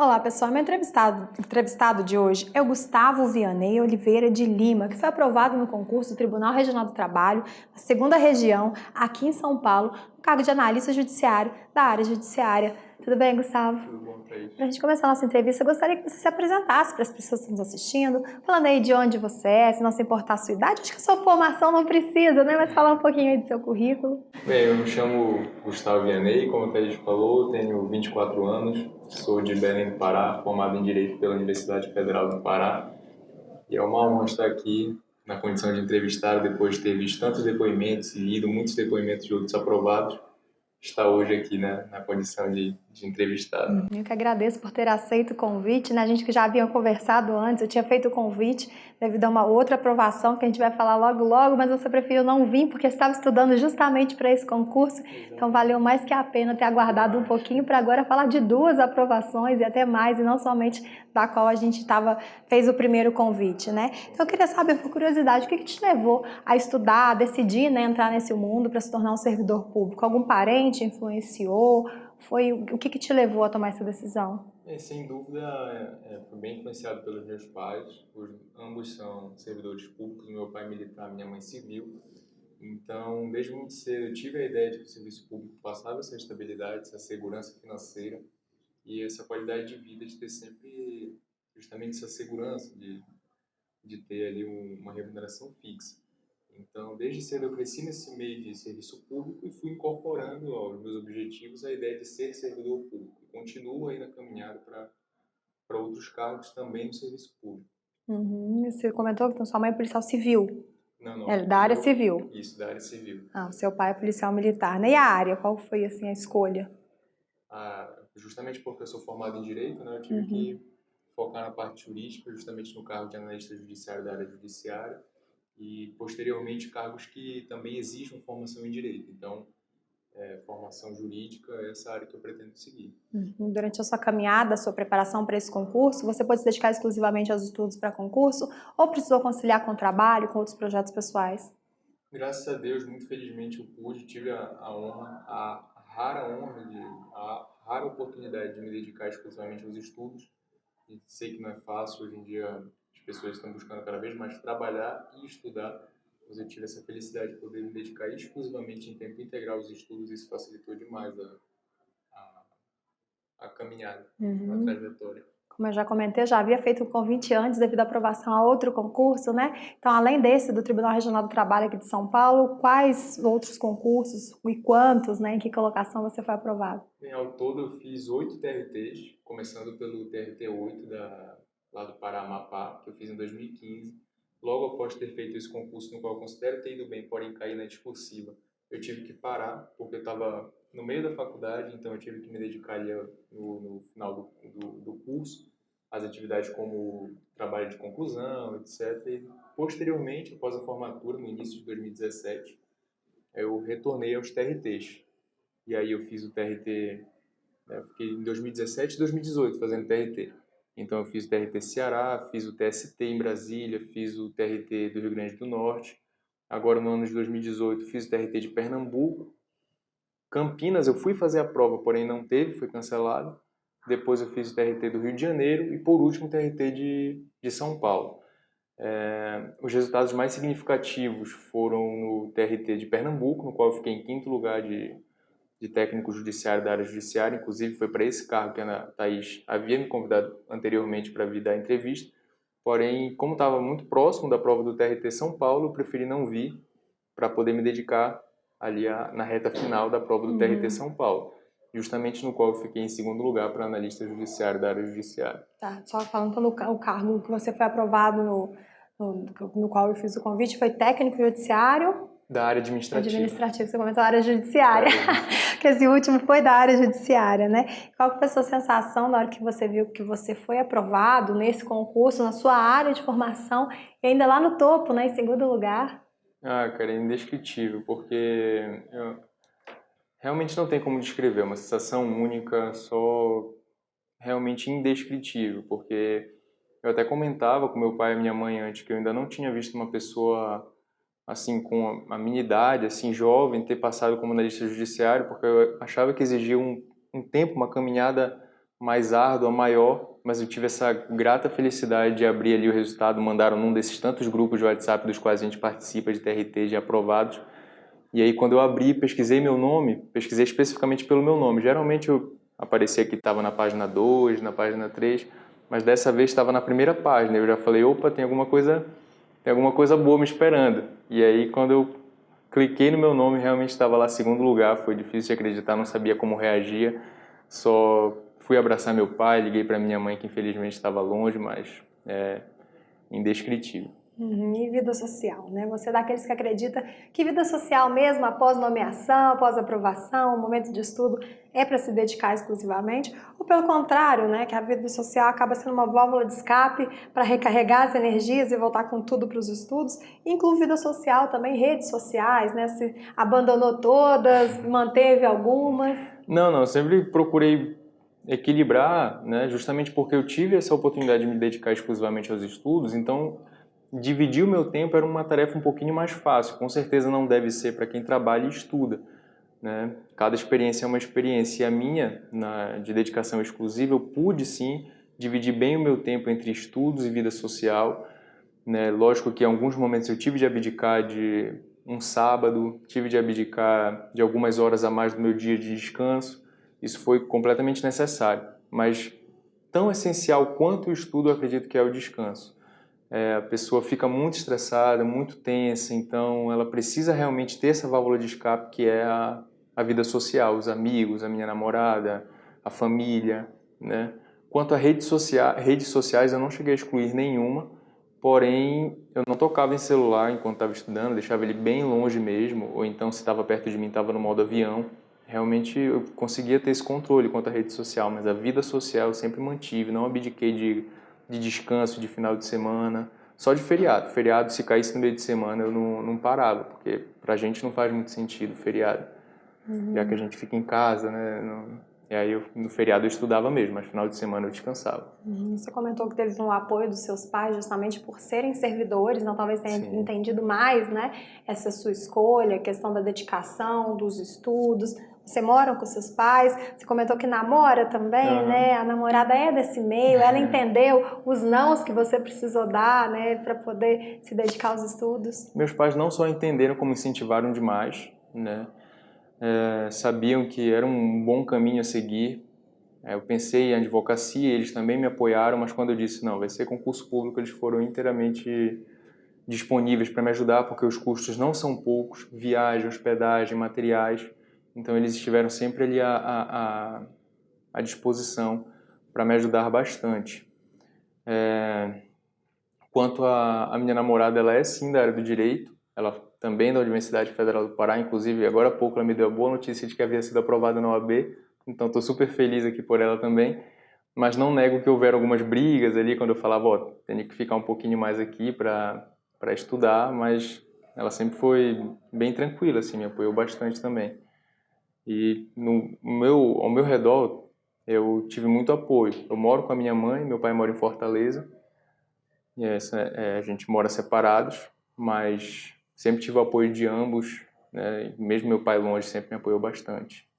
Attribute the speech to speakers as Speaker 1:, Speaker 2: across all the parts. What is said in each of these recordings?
Speaker 1: Olá, pessoal. Meu entrevistado de hoje é o Gustavo Vianney Oliveira de Lima, que foi aprovado no concurso do Tribunal Regional do Trabalho, na segunda região, aqui em São Paulo, no cargo de analista judiciário da área judiciária. Tudo bem, Gustavo?
Speaker 2: Tudo bom, Thaís?
Speaker 1: Para a gente começar a nossa entrevista, eu gostaria que você se apresentasse para as pessoas que estão nos assistindo, falando aí de onde você é, se não se importar a sua idade. Acho que a sua formação não precisa, né? Mas falar um pouquinho aí do seu currículo.
Speaker 2: Bem, eu me chamo Gustavo Vianney, como a Thaís falou, tenho 24 anos, sou de Belém do Pará, formado em Direito pela Universidade Federal do Pará. E é uma honra estar aqui na condição de entrevistado, depois de ter visto tantos depoimentos e lido muitos depoimentos de outros aprovados, estar hoje aqui na condição de entrevistado.
Speaker 1: Eu que agradeço por ter aceito o convite, né? A gente que já havia conversado antes, eu tinha feito o convite devido a uma outra aprovação que a gente vai falar logo logo, mas você preferiu não vir porque estava estudando justamente para esse concurso, então valeu mais que a pena ter aguardado um pouquinho para agora falar de duas aprovações e até mais, e não somente da qual a gente fez o primeiro convite, né? Então eu queria saber, por curiosidade, o que te levou a estudar, a decidir, né, entrar nesse mundo para se tornar um servidor público? Algum parente influenciou? O que te levou a tomar essa decisão?
Speaker 2: Sem dúvida, fui bem influenciado pelos meus pais. Ambos são servidores públicos, meu pai militar, minha mãe civil. Então, desde muito cedo, eu tive a ideia de que o serviço público passava essa estabilidade, essa segurança financeira e essa qualidade de vida, de ter sempre justamente essa segurança de ter ali uma remuneração fixa. Então, desde cedo eu cresci nesse meio de serviço público e fui incorporando aos meus objetivos a ideia de ser servidor público. Continuo aí na caminhada para outros cargos também no serviço público.
Speaker 1: Você comentou que sua mãe é policial civil,
Speaker 2: Não.
Speaker 1: da área civil.
Speaker 2: Isso, da área civil.
Speaker 1: Ah, o seu pai é policial militar, né? E a área, qual foi assim a escolha?
Speaker 2: Justamente porque eu sou formado em Direito, né, eu tive que focar na parte jurídica, justamente no cargo de analista judiciário da área judiciária e, posteriormente, cargos que também exigem formação em Direito. Então, formação jurídica é essa área que eu pretendo seguir.
Speaker 1: Durante a sua caminhada, a sua preparação para esse concurso, você pode se dedicar exclusivamente aos estudos para concurso ou precisou conciliar com o trabalho, com outros projetos pessoais?
Speaker 2: Graças a Deus, muito felizmente, eu tive a honra, a rara honra, a rara oportunidade de me dedicar exclusivamente aos estudos. E sei que não é fácil, hoje em dia as pessoas estão buscando cada vez mais trabalhar e estudar, mas eu tive essa felicidade de poder me dedicar exclusivamente em tempo integral aos estudos e isso facilitou demais a caminhada, a trajetória.
Speaker 1: Como eu já comentei, eu já havia feito o convite antes devido à aprovação a outro concurso, né? Então, além desse do Tribunal Regional do Trabalho aqui de São Paulo, quais outros concursos e quantos, né? Em que colocação você foi aprovado?
Speaker 2: Bem, ao todo eu fiz 8 TRTs, começando pelo TRT 8 lá do Pará-Amapá, que eu fiz em 2015. Logo após ter feito esse concurso, no qual eu considero ter ido bem, porém cair na discursiva, eu tive que parar, porque eu estava no meio da faculdade, então eu tive que me dedicar ali no final do curso, às atividades como trabalho de conclusão, etc. E posteriormente, após a formatura, no início de 2017, eu retornei aos TRTs. E aí eu fiz o TRT, né, eu fiquei em 2017 e 2018 fazendo TRT. Então eu fiz o TRT Ceará, fiz o TST em Brasília, fiz o TRT do Rio Grande do Norte. Agora no ano de 2018 fiz o TRT de Pernambuco. Campinas eu fui fazer a prova, porém não teve, foi cancelado. Depois eu fiz o TRT do Rio de Janeiro e por último o TRT de São Paulo. Os resultados mais significativos foram no TRT de Pernambuco, no qual eu fiquei em quinto lugar de técnico judiciário da área judiciária, inclusive foi para esse cargo que a Thaís havia me convidado anteriormente para vir dar a entrevista, porém, como estava muito próximo da prova do TRT São Paulo, eu preferi não vir para poder me dedicar ali na reta final da prova do TRT São Paulo, justamente no qual eu fiquei em segundo lugar para analista judiciário da área judiciária.
Speaker 1: Tá, só falando pelo o cargo que você foi aprovado no qual eu fiz o convite, foi técnico judiciário?
Speaker 2: Da área administrativa.
Speaker 1: Administrativo, você comentou a área judiciária, que esse último foi da área judiciária, né? Qual que foi a sua sensação na hora que você viu que você foi aprovado nesse concurso, na sua área de formação, e ainda lá no topo, né, em segundo lugar?
Speaker 2: Cara, é indescritível, porque realmente não tem como descrever, é uma sensação única, só realmente indescritível, porque eu até comentava com meu pai e minha mãe antes que eu ainda não tinha visto uma pessoa assim com a minha idade, assim jovem, ter passado como analista judiciário, porque eu achava que exigia um tempo, uma caminhada mais árdua, maior, mas eu tive essa grata felicidade de abrir ali o resultado, mandaram num desses tantos grupos de WhatsApp dos quais a gente participa de TRT, de aprovados. E aí quando eu abri, pesquisei meu nome, pesquisei especificamente pelo meu nome. Geralmente eu aparecia que estava na página 2, na página 3, mas dessa vez estava na primeira página. Eu já falei, opa, tem alguma coisa boa me esperando. E aí quando eu cliquei no meu nome, realmente estava lá segundo lugar, foi difícil de acreditar, não sabia como reagir. Só fui abraçar meu pai, liguei para minha mãe que infelizmente estava longe, mas é indescritível.
Speaker 1: E vida social, né? Você é daqueles que acredita que vida social mesmo, após nomeação, após aprovação, momento de estudo, é para se dedicar exclusivamente? Ou pelo contrário, né? Que a vida social acaba sendo uma válvula de escape para recarregar as energias e voltar com tudo para os estudos? Inclui vida social também, redes sociais, né? Se abandonou todas, manteve algumas?
Speaker 2: Não, eu sempre procurei equilibrar, né? Justamente porque eu tive essa oportunidade de me dedicar exclusivamente aos estudos, então dividir o meu tempo era uma tarefa um pouquinho mais fácil. Com certeza não deve ser para quem trabalha e estuda, né? Cada experiência é uma experiência. E a minha, de dedicação exclusiva, eu pude sim dividir bem o meu tempo entre estudos e vida social, né? Lógico que em alguns momentos eu tive de abdicar de um sábado, tive de abdicar de algumas horas a mais do meu dia de descanso. Isso foi completamente necessário, mas tão essencial quanto o estudo, eu acredito que é o descanso. A pessoa fica muito estressada, muito tensa, então ela precisa realmente ter essa válvula de escape que é a vida social, os amigos, a minha namorada, a família, né? Quanto a redes sociais, eu não cheguei a excluir nenhuma, porém eu não tocava em celular enquanto estava estudando, deixava ele bem longe mesmo, ou então se estava perto de mim estava no modo avião. Realmente eu conseguia ter esse controle quanto à rede social, mas a vida social eu sempre mantive, não abdiquei de descanso de final de semana, só de feriado. Feriado, se caísse no meio de semana, eu não parava, porque pra gente não faz muito sentido feriado, já que a gente fica em casa, né? E aí no feriado eu estudava mesmo, mas final de semana eu descansava.
Speaker 1: Você comentou que teve um apoio dos seus pais justamente por serem servidores, não talvez tenha
Speaker 2: Sim.
Speaker 1: entendido mais, né? Essa sua escolha, a questão da dedicação, dos estudos. Você mora com seus pais, você comentou que namora também, né? A namorada é desse meio, ela entendeu os nãos que você precisou dar, né? Para poder se dedicar aos estudos.
Speaker 2: Meus pais não só entenderam, como incentivaram demais, né? Sabiam que era um bom caminho a seguir. Eu pensei em advocacia, eles também me apoiaram, mas quando eu disse não, vai ser concurso público, eles foram inteiramente disponíveis para me ajudar, porque os custos não são poucos, viagem, hospedagem, materiais, então eles estiveram sempre ali à disposição para me ajudar bastante. Quanto a minha namorada, ela é sim da área do direito, ela também é da Universidade Federal do Pará, inclusive agora há pouco ela me deu a boa notícia de que havia sido aprovada na OAB, então estou super feliz aqui por ela também, mas não nego que houveram algumas brigas ali quando eu falava, ó, tenho que ficar um pouquinho mais aqui para estudar, mas ela sempre foi bem tranquila, assim, me apoiou bastante também. E ao meu redor eu tive muito apoio. Eu moro com a minha mãe, meu pai mora em Fortaleza, e a gente mora separados, mas sempre tive o apoio de ambos, né? Mesmo meu pai longe sempre me apoiou bastante.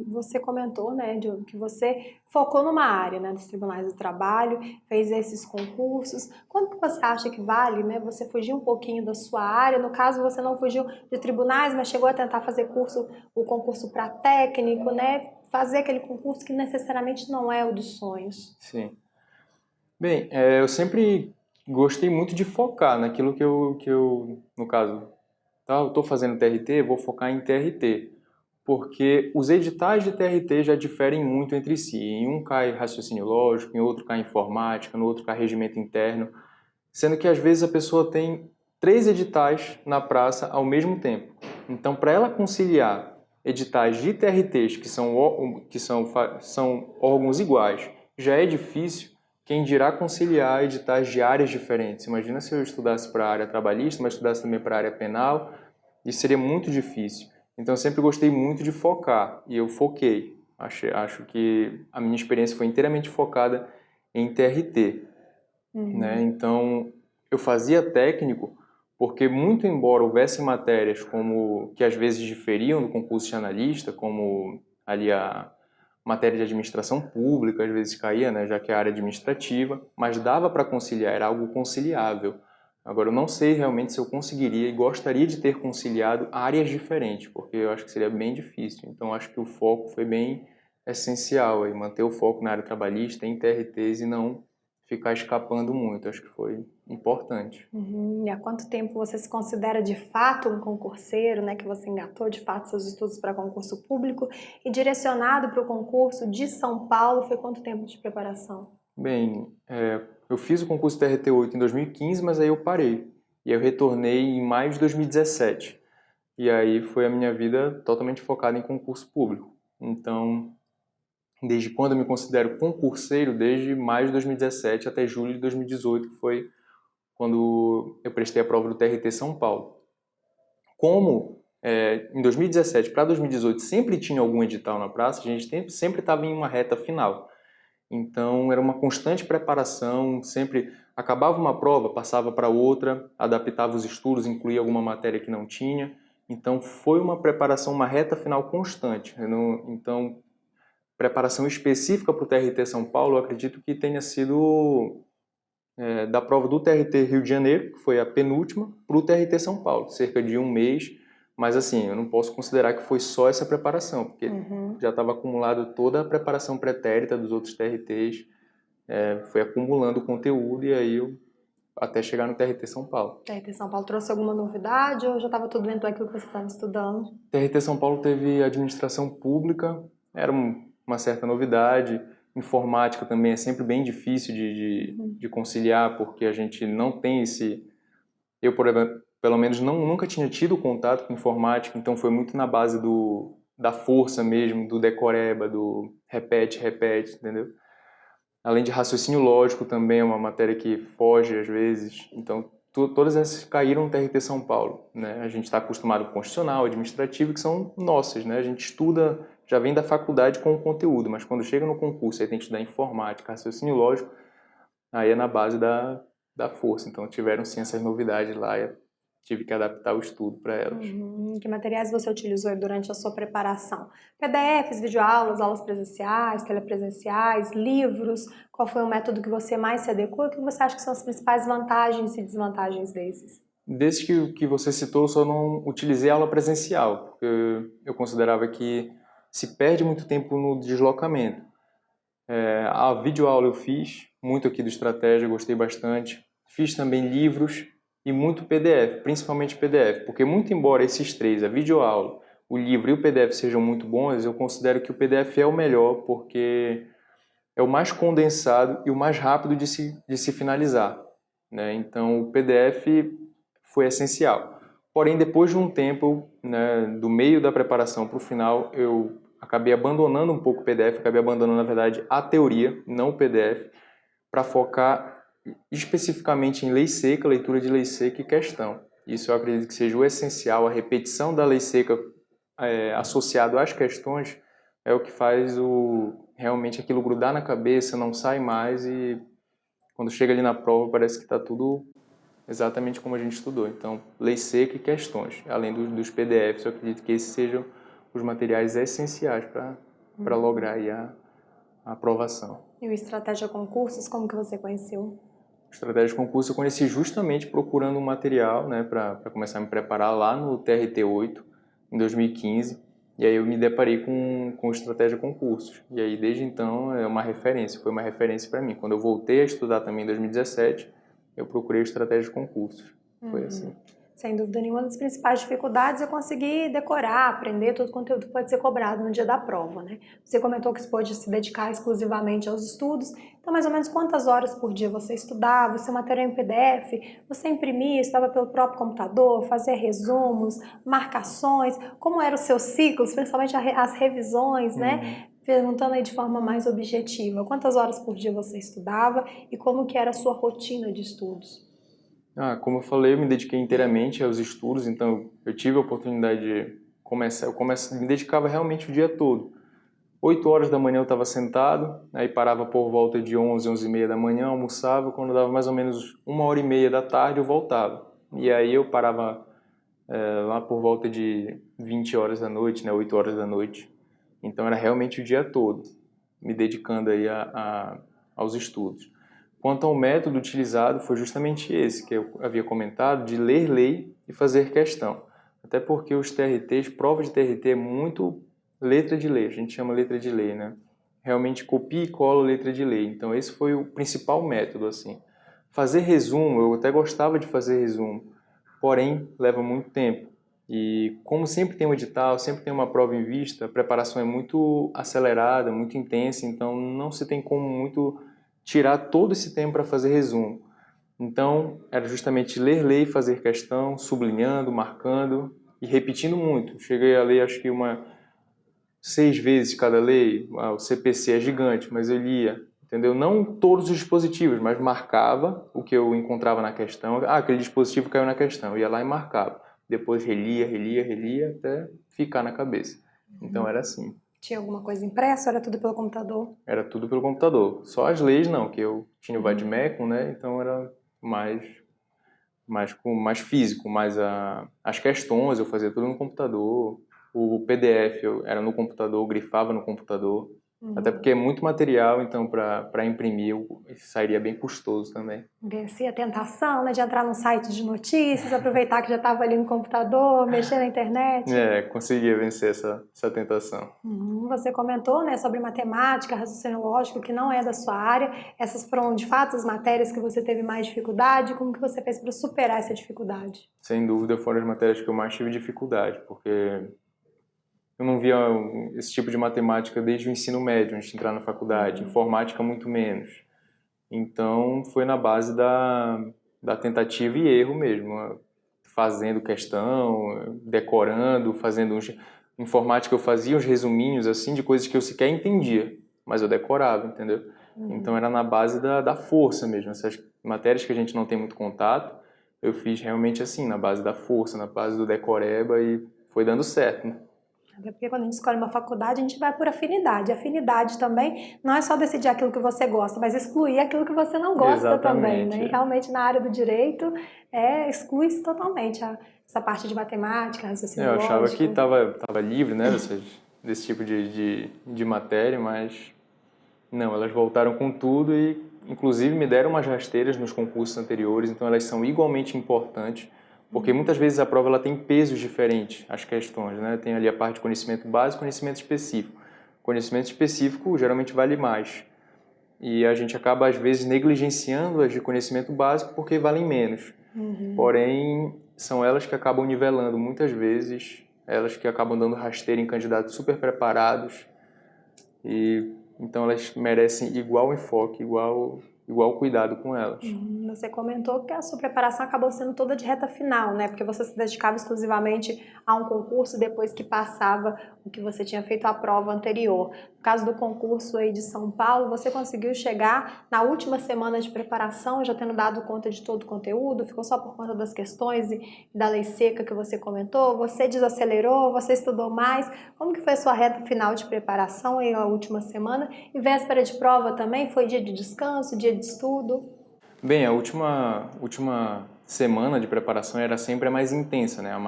Speaker 1: Você comentou, né, que você focou numa área, né, dos tribunais do trabalho, fez esses concursos. Quanto que você acha que vale, né, você fugir um pouquinho da sua área? No caso, você não fugiu de tribunais, mas chegou a tentar fazer o concurso para técnico, né, fazer aquele concurso que necessariamente não é o dos sonhos.
Speaker 2: Sim. Bem, eu sempre gostei muito de focar naquilo que eu no caso, tá, eu estou fazendo TRT, vou focar em TRT. Porque os editais de TRT já diferem muito entre si. Em um cai raciocínio lógico, em outro cai informática, no outro cai regimento interno, sendo que às vezes a pessoa tem 3 editais na praça ao mesmo tempo. Então, para ela conciliar editais de TRTs são órgãos iguais, já é difícil, quem dirá conciliar editais de áreas diferentes. Imagina se eu estudasse para a área trabalhista, mas estudasse também para a área penal, isso seria muito difícil. Então eu sempre gostei muito de focar e eu foquei. Acho que a minha experiência foi inteiramente focada em TRT, né? Então eu fazia técnico porque muito embora houvesse matérias como que às vezes diferiam do concurso de analista, como ali matéria de administração pública, às vezes caía, né, já que é a área administrativa, mas dava para conciliar, era algo conciliável. Agora, eu não sei realmente se eu conseguiria e gostaria de ter conciliado áreas diferentes, porque eu acho que seria bem difícil. Então, acho que o foco foi bem essencial, aí, manter o foco na área trabalhista, em TRTs e não ficar escapando muito. Acho que foi importante.
Speaker 1: E há quanto tempo você se considera de fato um concurseiro, né? Que você engatou de fato seus estudos para concurso público e direcionado para o concurso de São Paulo, foi quanto tempo de preparação?
Speaker 2: Bem, eu fiz o concurso TRT-8 em 2015, mas aí eu parei. E eu retornei em maio de 2017. E aí foi a minha vida totalmente focada em concurso público. Então, desde quando eu me considero concurseiro? Desde maio de 2017 até julho de 2018, que foi quando eu prestei a prova do TRT São Paulo. Como em 2017 para 2018 sempre tinha algum edital na praça, a gente sempre estava em uma reta final. Então era uma constante preparação, sempre acabava uma prova, passava para outra, adaptava os estudos, incluía alguma matéria que não tinha. Então foi uma preparação, uma reta final constante. Então, preparação específica para o TRT São Paulo, eu acredito que tenha sido da prova do TRT Rio de Janeiro, que foi a penúltima, para o TRT São Paulo, cerca de um mês. Mas assim, eu não posso considerar que foi só essa preparação, porque já estava acumulado toda a preparação pretérita dos outros TRTs, foi acumulando conteúdo e aí eu até chegar no TRT São Paulo.
Speaker 1: O TRT São Paulo trouxe alguma novidade ou já estava tudo dentro daquilo que você estava estudando?
Speaker 2: TRT São Paulo teve administração pública, era uma certa novidade. Informática também é sempre bem difícil de conciliar, porque a gente não tem esse... Eu, por exemplo, pelo menos nunca tinha tido contato com informática, então foi muito na base da força mesmo, do decoreba, do repete, entendeu? Além de raciocínio lógico também é uma matéria que foge às vezes, então todas essas caíram no TRT São Paulo, né? A gente está acostumado com constitucional, administrativo, que são nossas, né? A gente estuda, já vem da faculdade com o conteúdo, mas quando chega no concurso aí tem que estudar informática, raciocínio lógico, aí é na base da força. Então tiveram sim essas novidades lá e tive que adaptar o estudo para elas.
Speaker 1: Que materiais você utilizou durante a sua preparação? PDFs, videoaulas, aulas presenciais, telepresenciais, livros? Qual foi o método que você mais se adequou? O que você acha que são as principais vantagens e desvantagens desses?
Speaker 2: Desde que você citou, eu só não utilizei aula presencial, porque eu considerava que se perde muito tempo no deslocamento. A videoaula eu fiz, muito aqui do Estratégia, gostei bastante. Fiz também livros e muito PDF, principalmente PDF, porque muito embora esses três, a videoaula, o livro e o PDF sejam muito bons, eu considero que o PDF é o melhor, porque é o mais condensado e o mais rápido de se finalizar, né? Então o PDF foi essencial. Porém, depois de um tempo, né, do meio da preparação para o final, eu acabei abandonando um pouco o PDF, acabei abandonando, na verdade, a teoria, não o PDF, para focar especificamente em lei seca, leitura de lei seca e questão. Isso eu acredito que seja o essencial, a repetição da lei seca associado às questões é o que faz realmente aquilo grudar na cabeça, não sai mais e quando chega ali na prova parece que está tudo exatamente como a gente estudou. Então, lei seca e questões, além dos PDFs, eu acredito que esses sejam os materiais essenciais para lograr aí a aprovação.
Speaker 1: E o Estratégia Concursos, como que você conheceu?
Speaker 2: Estratégia de concurso eu conheci justamente procurando um material, né, para começar a me preparar lá no TRT-8, em 2015, e aí eu me deparei com Estratégia Concursos. E aí, desde então, é uma referência, foi uma referência para mim. Quando eu voltei a estudar também em 2017, eu procurei Estratégia de Concursos. Foi assim.
Speaker 1: Sem dúvida nenhuma, uma das principais dificuldades é conseguir decorar, aprender todo o conteúdo que pode ser cobrado no dia da prova, né? Você comentou que você pode se dedicar exclusivamente aos estudos, então mais ou menos quantas horas por dia você estudava, você material em PDF, você imprimia, estava pelo próprio computador, fazia resumos, marcações, como eram os seus ciclos, principalmente as revisões, né? Perguntando aí de forma mais objetiva, quantas horas por dia você estudava e como que era a sua rotina de estudos?
Speaker 2: Como eu falei, eu me dediquei inteiramente aos estudos, então eu tive a oportunidade de começar, me dedicava realmente o dia todo. 8 horas da manhã eu estava sentado, aí parava por volta de 11, 11 e meia da manhã, almoçava, quando dava mais ou menos 1h30 da tarde eu voltava. E aí eu parava lá por volta de 20 horas da noite, né, 8 horas da noite. Então era realmente o dia todo. me dedicando aí aos estudos. Quanto ao método utilizado, foi justamente esse que eu havia comentado, de ler lei e fazer questão. Até porque os TRTs, prova de TRT é muito letra de lei, a gente chama letra de lei, né? Realmente copia e cola letra de lei. Então esse foi o principal método, assim. Fazer resumo, eu até gostava de fazer resumo, porém leva muito tempo. E como sempre tem um edital, sempre tem uma prova em vista, a preparação é muito acelerada, muito intensa, então não se tem como muito tirar todo esse tempo para fazer resumo. Então, era justamente ler lei, fazer questão, sublinhando, marcando e repetindo muito. Cheguei a ler, acho que 6 vezes cada lei. O CPC é gigante, mas eu lia, entendeu? Não todos os dispositivos, mas marcava o que eu encontrava na questão. Aquele dispositivo caiu na questão. Eu ia lá e marcava. Depois relia, até ficar na cabeça. Então, era assim.
Speaker 1: Tinha alguma coisa impressa ou era tudo pelo computador?
Speaker 2: Era tudo pelo computador. Só as leis não, que eu tinha o vademecum, né? Então era mais físico, as questões eu fazia tudo no computador. O PDF era no computador, eu grifava no computador. Até porque é muito material, então para imprimir sairia bem custoso também.
Speaker 1: Vencia a tentação, né, de entrar num site de notícias, aproveitar que já estava ali no computador, mexer na internet.
Speaker 2: Conseguia vencer essa tentação.
Speaker 1: Você comentou, né, sobre matemática, raciocínio lógico, que não é da sua área. Essas foram, de fato, as matérias que você teve mais dificuldade. Como que você fez para superar essa dificuldade?
Speaker 2: Sem dúvida foram as matérias que eu mais tive dificuldade, porque eu não via esse tipo de matemática desde o ensino médio, antes de entrar na faculdade. Informática, muito menos. Então, foi na base da tentativa e erro mesmo. Fazendo questão, decorando, fazendo uns... Informática eu fazia uns resuminhos, assim, de coisas que eu sequer entendia, mas eu decorava, entendeu? Então, era na base da força mesmo. Essas matérias que a gente não tem muito contato, eu fiz realmente assim, na base da força, na base do decoreba, e foi dando certo, né?
Speaker 1: Até porque quando a gente escolhe uma faculdade, a gente vai por afinidade. Afinidade também não é só decidir aquilo que você gosta, mas excluir aquilo que você não gosta. Exatamente, também, né? E realmente na área do direito, exclui-se totalmente essa parte de matemática, raciocínio lógico.
Speaker 2: Eu achava que estava livre, né, desse tipo de matéria, mas não, elas voltaram com tudo e inclusive me deram umas rasteiras nos concursos anteriores, então elas são igualmente importantes. Porque muitas vezes a prova ela tem pesos diferentes, as questões, né? Tem ali a parte de conhecimento básico e conhecimento específico. Conhecimento específico geralmente vale mais. E a gente acaba, às vezes, negligenciando as de conhecimento básico porque valem menos. Porém, são elas que acabam nivelando, muitas vezes, elas que acabam dando rasteira em candidatos super preparados. E então elas merecem igual enfoque, igual cuidado com elas.
Speaker 1: Você comentou que a sua preparação acabou sendo toda de reta final, né? Porque você se dedicava exclusivamente a um concurso depois que passava o que você tinha feito a prova anterior. No caso do concurso aí de São Paulo, você conseguiu chegar na última semana de preparação, já tendo dado conta de todo o conteúdo? Ficou só por conta das questões e da lei seca que você comentou? Você desacelerou? Você estudou mais? Como que foi a sua reta final de preparação aí na última semana? E véspera de prova também? Foi dia de descanso, dia de estudo?
Speaker 2: Bem, a última semana de preparação era sempre a mais intensa, né? A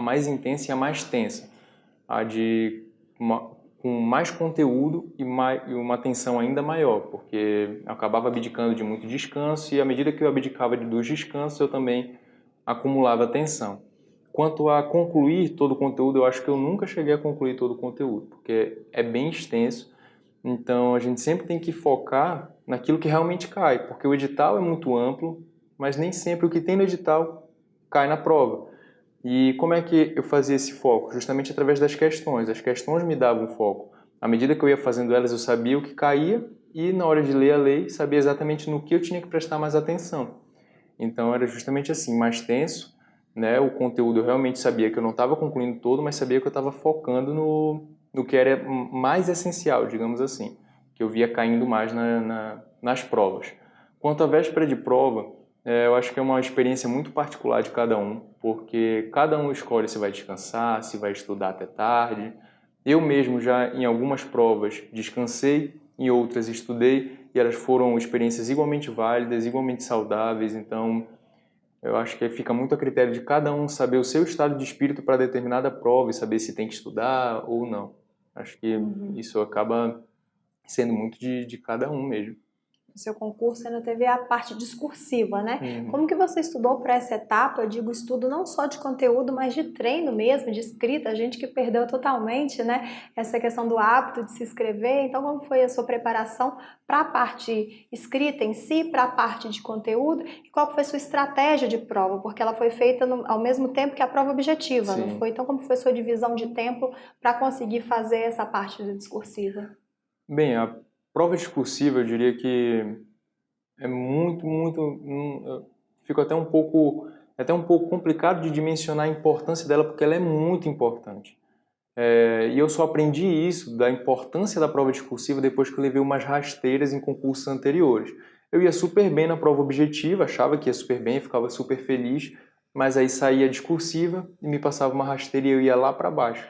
Speaker 2: mais intensa e a mais tensa. Com mais conteúdo e uma atenção ainda maior, porque eu acabava abdicando de muito descanso e à medida que eu abdicava dos descansos, eu também acumulava atenção. Quanto a concluir todo o conteúdo, eu acho que eu nunca cheguei a concluir todo o conteúdo, porque é bem extenso. Então, a gente sempre tem que focar naquilo que realmente cai, porque o edital é muito amplo, mas nem sempre o que tem no edital cai na prova. E como é que eu fazia esse foco? Justamente através das questões. As questões me davam foco. À medida que eu ia fazendo elas, eu sabia o que caía e, na hora de ler a lei, sabia exatamente no que eu tinha que prestar mais atenção. Então, era justamente assim, mais tenso, né? O conteúdo eu realmente sabia que eu não estava concluindo todo, mas sabia que eu estava focando no que era mais essencial, digamos assim, que eu via caindo mais nas provas. Quanto à véspera de prova, eu acho que é uma experiência muito particular de cada um, porque cada um escolhe se vai descansar, se vai estudar até tarde. Eu mesmo já em algumas provas descansei, em outras estudei, e elas foram experiências igualmente válidas, igualmente saudáveis, então eu acho que fica muito a critério de cada um saber o seu estado de espírito para determinada prova e saber se tem que estudar ou não. Acho que isso acaba sendo muito de cada um mesmo.
Speaker 1: No seu concurso ainda teve a parte discursiva, né?
Speaker 2: Uhum.
Speaker 1: Como que você estudou para essa etapa? Eu digo estudo não só de conteúdo, mas de treino mesmo, de escrita. A gente que perdeu totalmente, né? Essa questão do hábito de se escrever. Então, como foi a sua preparação para a parte escrita em si, para a parte de conteúdo? E qual foi a sua estratégia de prova? Porque ela foi feita ao mesmo tempo que a prova objetiva,
Speaker 2: Sim.
Speaker 1: não foi? Então, como foi a sua divisão de tempo para conseguir fazer essa parte discursiva?
Speaker 2: Bem, a prova discursiva, eu diria que é eu fico até um pouco complicado de dimensionar a importância dela, porque ela é muito importante. E eu só aprendi isso, da importância da prova discursiva, depois que eu levei umas rasteiras em concursos anteriores. Eu ia super bem na prova objetiva, achava que ia super bem, ficava super feliz, mas aí saía a discursiva e me passava uma rasteira e eu ia lá para baixo.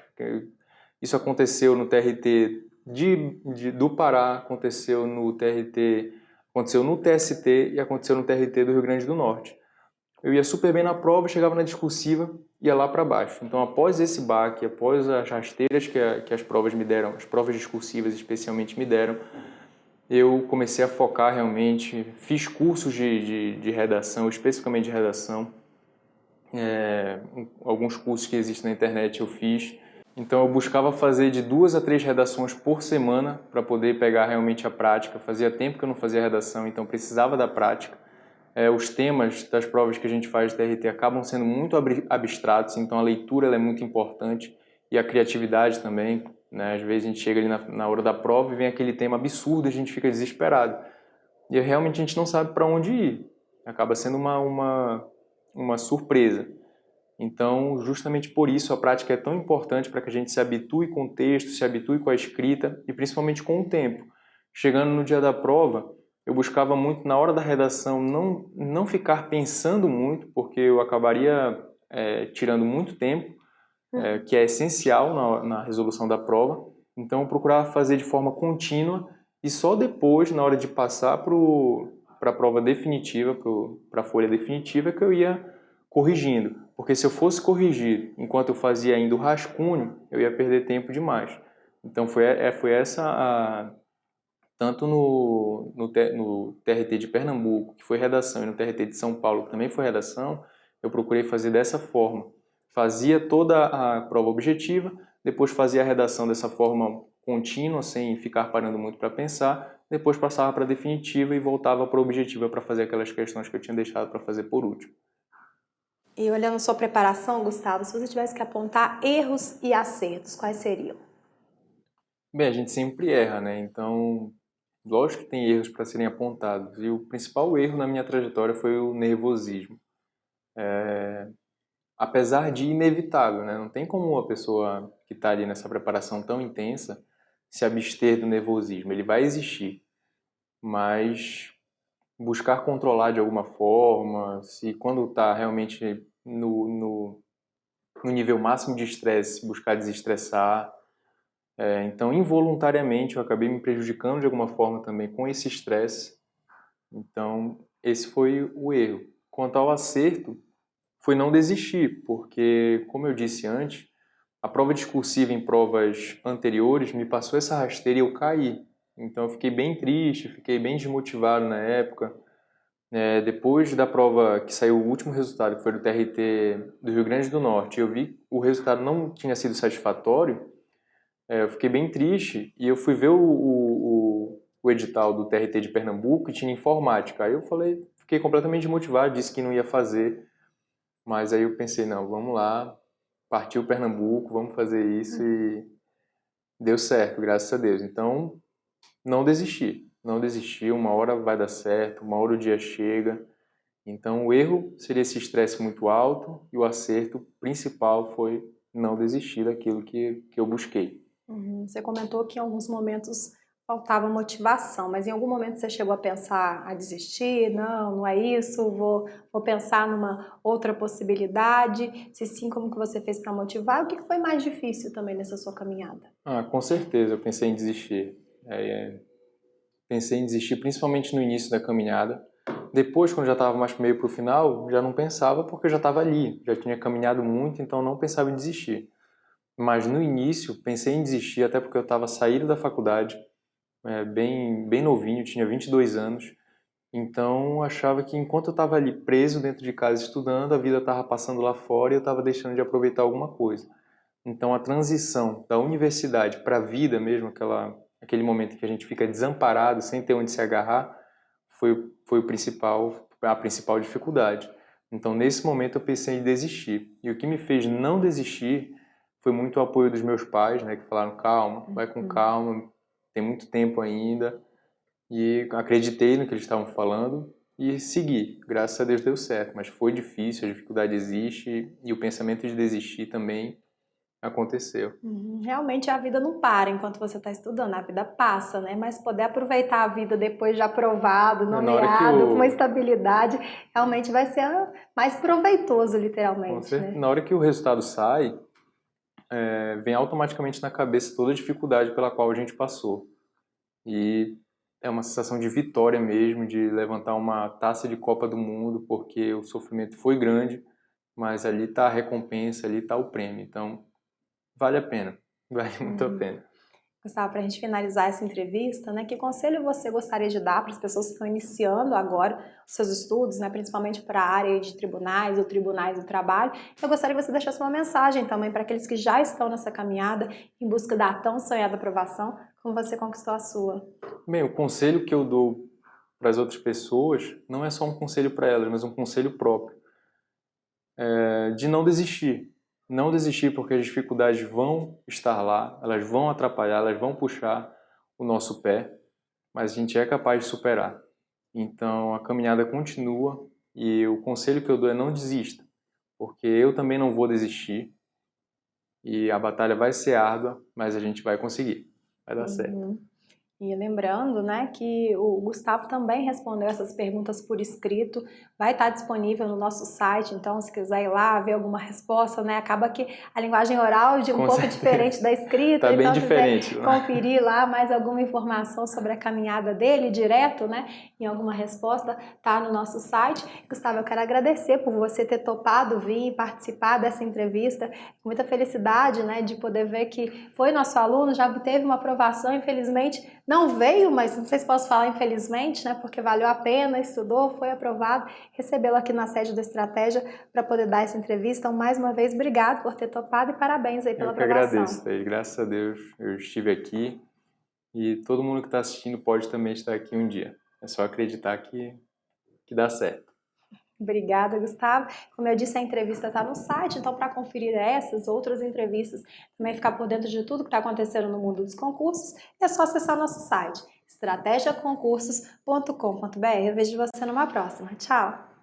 Speaker 2: Isso aconteceu no TRT do Pará, aconteceu no TRT, aconteceu no TST e aconteceu no TRT do Rio Grande do Norte. Eu ia super bem na prova, chegava na discursiva, ia lá para baixo. Então, após esse baque, após as rasteiras que as provas me deram, as provas discursivas especialmente me deram, eu comecei a focar realmente, fiz cursos de redação, especificamente de redação, alguns cursos que existem na internet eu fiz. Então eu buscava fazer de 2 a 3 redações por semana para poder pegar realmente a prática. Fazia tempo que eu não fazia redação, então precisava da prática. Os temas das provas que a gente faz de TRT acabam sendo muito abstratos, então a leitura ela é muito importante e a criatividade também, né? Às vezes a gente chega ali na hora da prova e vem aquele tema absurdo e a gente fica desesperado. E realmente a gente não sabe para onde ir. Acaba sendo uma surpresa. Então, justamente por isso, a prática é tão importante para que a gente se habitue com o texto, se habitue com a escrita e principalmente com o tempo. Chegando no dia da prova, eu buscava muito, na hora da redação, não ficar pensando muito, porque eu acabaria tirando muito tempo, que é essencial na resolução da prova. Então, eu procurava fazer de forma contínua e só depois, na hora de passar para a prova definitiva, para a folha definitiva, que eu ia corrigindo. Porque se eu fosse corrigir enquanto eu fazia ainda o rascunho, eu ia perder tempo demais. Então foi essa tanto no TRT de Pernambuco, que foi redação, e no TRT de São Paulo, que também foi redação, eu procurei fazer dessa forma. Fazia toda a prova objetiva, depois fazia a redação dessa forma contínua, sem ficar parando muito para pensar, depois passava para a definitiva e voltava para a objetiva para fazer aquelas questões que eu tinha deixado para fazer por último.
Speaker 1: E olhando sua preparação, Gustavo, se você tivesse que apontar erros e acertos, quais seriam?
Speaker 2: Bem, a gente sempre erra, né? Então, lógico que tem erros para serem apontados. E o principal erro na minha trajetória foi o nervosismo. Apesar de inevitável, né? Não tem como uma pessoa que está ali nessa preparação tão intensa se abster do nervosismo. Ele vai existir, mas buscar controlar de alguma forma, se quando está realmente no nível máximo de estresse, buscar desestressar. Então, involuntariamente, eu acabei me prejudicando de alguma forma também com esse estresse. Então, esse foi o erro. Quanto ao acerto, foi não desistir, porque, como eu disse antes, a prova discursiva em provas anteriores me passou essa rasteira e eu caí. Então, eu fiquei bem triste, fiquei bem desmotivado na época. Depois da prova que saiu o último resultado, que foi do TRT do Rio Grande do Norte, eu vi que o resultado não tinha sido satisfatório. Eu fiquei bem triste e eu fui ver o edital do TRT de Pernambuco e tinha informática. Aí eu fiquei completamente desmotivado, disse que não ia fazer, mas aí eu pensei, não, vamos lá, partiu Pernambuco, vamos fazer isso e deu certo, graças a Deus. Então, não desisti, uma hora vai dar certo, uma hora o dia chega. Então, o erro seria esse estresse muito alto e o acerto principal foi não desistir daquilo que eu busquei.
Speaker 1: Você comentou que em alguns momentos faltava motivação, mas em algum momento você chegou a pensar a desistir? Não, não é isso, vou pensar numa outra possibilidade. Se sim, como que você fez para motivar? O que foi mais difícil também nessa sua caminhada?
Speaker 2: Com certeza, eu pensei em desistir. Pensei em desistir principalmente no início da caminhada. Depois, quando já estava mais meio para o final, já não pensava porque eu já estava ali, já tinha caminhado muito, então não pensava em desistir. Mas no início, pensei em desistir até porque eu estava saindo da faculdade, bem novinho, tinha 22 anos. Então, achava que enquanto eu estava ali preso dentro de casa estudando, a vida estava passando lá fora e eu estava deixando de aproveitar alguma coisa. Então, a transição da universidade para a vida mesmo, aquele momento em que a gente fica desamparado, sem ter onde se agarrar, foi a principal dificuldade. Então, nesse momento, eu pensei em desistir. E o que me fez não desistir foi muito o apoio dos meus pais, né, que falaram, calma, vai com calma, tem muito tempo ainda. E acreditei no que eles estavam falando e segui. Graças a Deus deu certo, mas foi difícil, a dificuldade existe e o pensamento de desistir também aconteceu.
Speaker 1: Realmente a vida não para enquanto você está estudando, a vida passa, né? Mas poder aproveitar a vida depois de aprovado,
Speaker 2: Na hora que
Speaker 1: nomeado, com uma estabilidade, realmente vai ser mais proveitoso, literalmente, né?
Speaker 2: Na hora que o resultado sai, vem automaticamente na cabeça toda a dificuldade pela qual a gente passou. E é uma sensação de vitória mesmo, de levantar uma taça de Copa do Mundo, porque o sofrimento foi grande, mas ali está a recompensa, ali está o prêmio. Então, vale a pena, vale muito a pena.
Speaker 1: Gustavo, para a gente finalizar essa entrevista, né, que conselho você gostaria de dar para as pessoas que estão iniciando agora os seus estudos, né, principalmente para a área de tribunais ou tribunais do trabalho? Eu gostaria que você deixasse uma mensagem também para aqueles que já estão nessa caminhada em busca da tão sonhada aprovação, como você conquistou a sua.
Speaker 2: Bem, o conselho que eu dou para as outras pessoas não é só um conselho para elas, mas um conselho próprio. De não desistir. Não desistir porque as dificuldades vão estar lá, elas vão atrapalhar, elas vão puxar o nosso pé, mas a gente é capaz de superar. Então a caminhada continua e o conselho que eu dou é não desista, porque eu também não vou desistir e a batalha vai ser árdua, mas a gente vai conseguir, vai dar certo.
Speaker 1: E lembrando, né, que o Gustavo também respondeu essas perguntas por escrito, vai estar disponível no nosso site, então se quiser ir lá ver alguma resposta, né, acaba que a linguagem oral é um pouco diferente da escrita,
Speaker 2: tá
Speaker 1: então
Speaker 2: bem
Speaker 1: se
Speaker 2: diferente,
Speaker 1: quiser conferir lá mais alguma informação sobre a caminhada dele direto, né, em alguma resposta, tá no nosso site. Gustavo, eu quero agradecer por você ter topado vir e participar dessa entrevista, com muita felicidade, né, de poder ver que foi nosso aluno, já teve uma aprovação, infelizmente não veio, mas não sei se posso falar infelizmente, né, porque valeu a pena, estudou, foi aprovado, recebê-lo aqui na sede da Estratégia para poder dar essa entrevista. Então, mais uma vez, obrigado por ter topado e parabéns aí pela aprovação.
Speaker 2: Eu que agradeço, Thaís. Graças a Deus eu estive aqui e todo mundo que está assistindo pode também estar aqui um dia. É só acreditar que dá certo.
Speaker 1: Obrigada, Gustavo. Como eu disse, a entrevista está no site, então para conferir essas, outras entrevistas, também ficar por dentro de tudo que está acontecendo no mundo dos concursos, é só acessar nosso site, estrategiaconcursos.com.br. Eu vejo você numa próxima. Tchau!